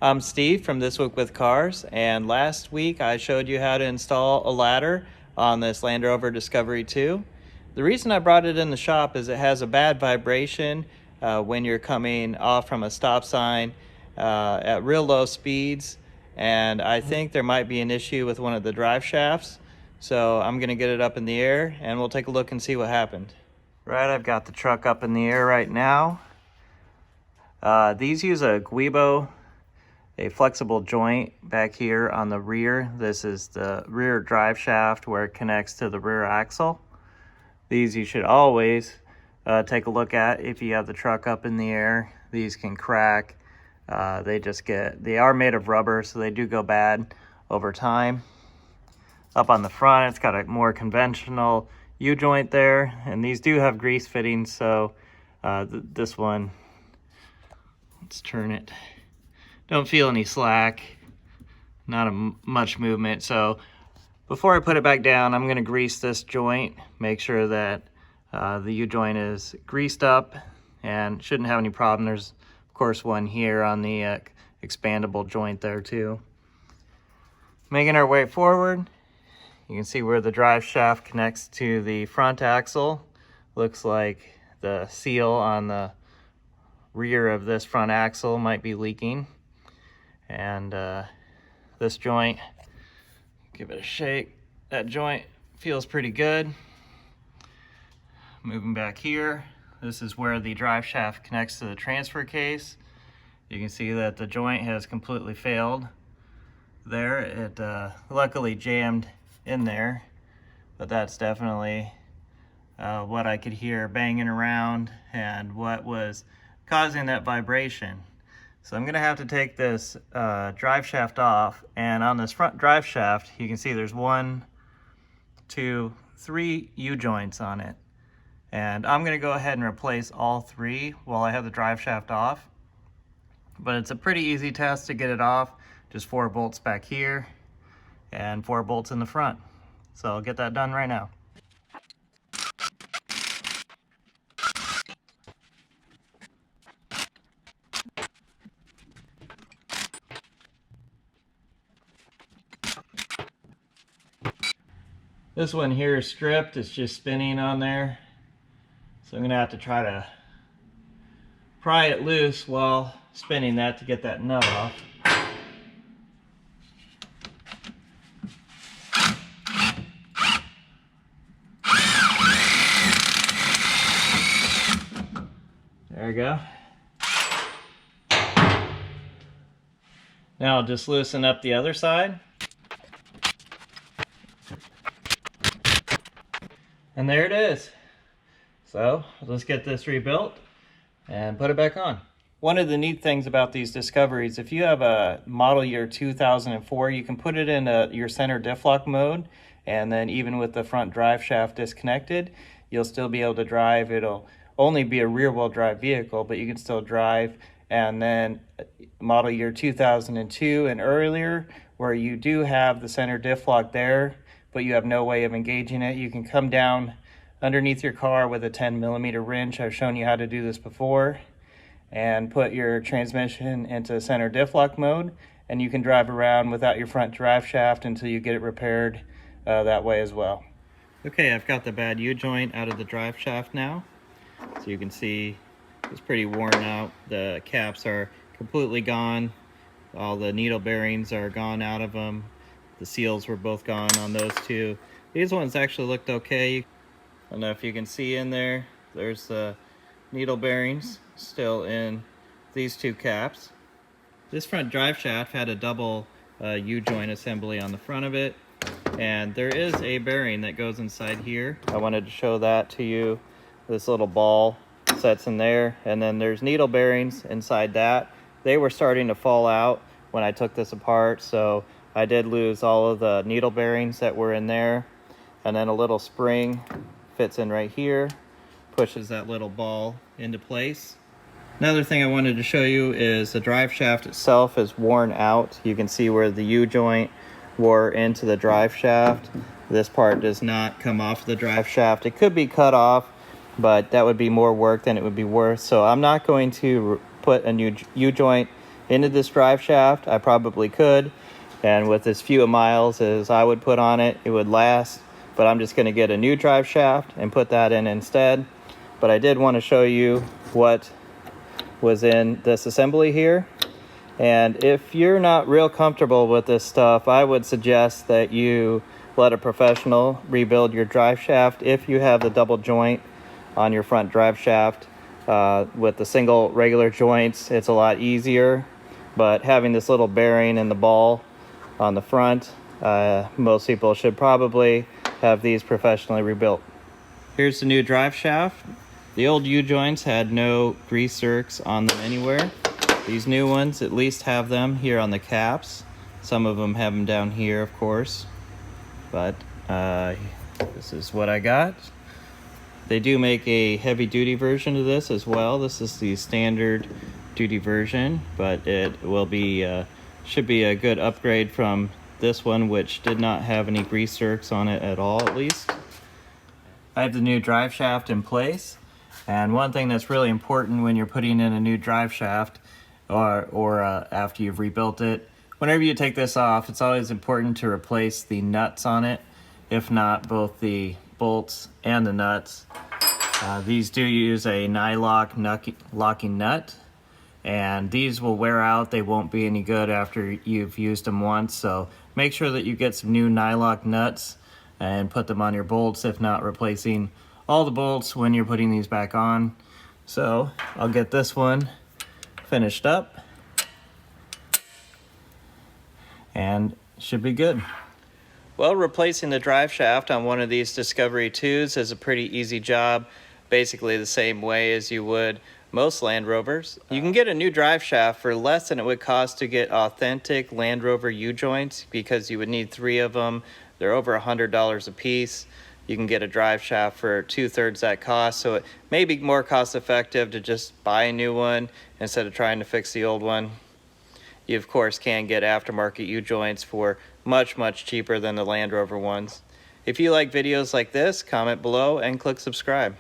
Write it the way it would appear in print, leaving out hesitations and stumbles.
I'm Steve from This Week with Cars, and last week I showed you how to install a ladder on this Land Rover Discovery II. The reason I brought it in the shop is it has a bad vibration when you're coming off from a stop sign at real low speeds, and I think there might be an issue with one of the drive shafts. So I'm going to get it up in the air and we'll take a look and see what happened. Right, I've got the truck up in the air right now. These use a Guibo, a flexible joint back here on the rear. This is the rear drive shaft where it connects to the rear axle. These you should always take a look at if you have the truck up in the air. These can crack. They are made of rubber, so they do go bad over time. Up on the front, it's got a more conventional U-joint there, and these do have grease fittings, so this one, let's turn it. Don't feel any slack, not much movement. So before I put it back down, I'm going to grease this joint, make sure that the U-joint is greased up and shouldn't have any problem. There's, of course, one here on the expandable joint there too. Making our way forward, you can see where the drive shaft connects to the front axle. Looks like the seal on the rear of this front axle might be leaking. And this joint, give it a shake. That joint feels pretty good. Moving back here, this is where the drive shaft connects to the transfer case. You can see that the joint has completely failed there. It luckily jammed in there, but that's definitely what I could hear banging around and what was causing that vibration. So I'm gonna have to take this drive shaft off, and on this front drive shaft you can see there's 1, 2, 3 U-joints on it, and I'm gonna go ahead and replace all 3 while I have the drive shaft off. But it's a pretty easy test to get it off. Just 4 bolts back here and 4 bolts in the front. So I'll get that done right now. This one here is stripped, it's just spinning on there. So I'm gonna have to try to pry it loose while spinning that to get that nut off. There we go. Now I'll just loosen up the other side. And there it is. So let's get this rebuilt and put it back on. One of the neat things about these Discoveries, if you have a model year 2004, you can put it in your center diff lock mode, and then even with the front drive shaft disconnected, you'll still be able to drive. It'll only be a rear wheel drive vehicle, but you can still drive. And then model year 2002 and earlier, where you do have the center diff lock there, but you have no way of engaging it, you can come down underneath your car with a 10mm wrench. I've shown you how to do this before, and put your transmission into center diff lock mode, and you can drive around without your front drive shaft until you get it repaired that way as well. Okay, I've got the bad U-joint out of the drive shaft now. So you can see it's pretty worn out. The caps are completely gone. All the needle bearings are gone out of them. The seals were both gone on those two. These ones actually looked okay. I don't know if you can see in there. There's the needle bearings still in these 2 caps. This front drive shaft had a double U-joint assembly on the front of it, and there is a bearing that goes inside here. I wanted to show that to you. This little ball sets in there, and then there's needle bearings inside that. They were starting to fall out when I took this apart, so I did lose all of the needle bearings that were in there. And then a little spring fits in right here, pushes that little ball into place. Another thing I wanted to show you is the drive shaft itself is worn out. You can see where the U-joint wore into the drive shaft. This part does not come off the drive shaft. It could be cut off, but that would be more work than it would be worth. So I'm not going to put a new U-joint into this drive shaft. I probably could, and with as few miles as I would put on it, it would last. But I'm just going to get a new drive shaft and put that in instead. But I did want to show you what was in this assembly here. And if you're not real comfortable with this stuff, I would suggest that you let a professional rebuild your drive shaft if you have the double joint on your front drive shaft. With the single regular joints, it's a lot easier, but having this little bearing and the ball on the front, most people should probably have these professionally rebuilt. Here's the new drive shaft. The old U-joints had no grease zerks on them anywhere. These new ones at least have them here on the caps. Some of them have them down here, of course. But this is what I got. They do make a heavy-duty version of this as well. This is the standard duty version, but it will be should be a good upgrade from this one, which did not have any grease zerks on it at all, at least. I have the new drive shaft in place, and one thing that's really important when you're putting in a new drive shaft or after you've rebuilt it, whenever you take this off, it's always important to replace the nuts on it, if not both the bolts and the nuts. These do use a nylock locking nut, and these will wear out. They won't be any good after you've used them once, so make sure that you get some new nylock nuts and put them on your bolts, if not replacing all the bolts when you're putting these back on. So I'll get this one finished up and should be good. Well, replacing the drive shaft on one of these Discovery IIs is a pretty easy job, basically the same way as you would most Land Rovers. You can get a new drive shaft for less than it would cost to get authentic Land Rover U-joints, because you would need 3 of them. They're over $100 a piece. You can get a drive shaft for 2/3 that cost, so it may be more cost effective to just buy a new one instead of trying to fix the old one. You of course can get aftermarket U-joints for much cheaper than the Land Rover ones. If you like videos like this, comment below and click subscribe.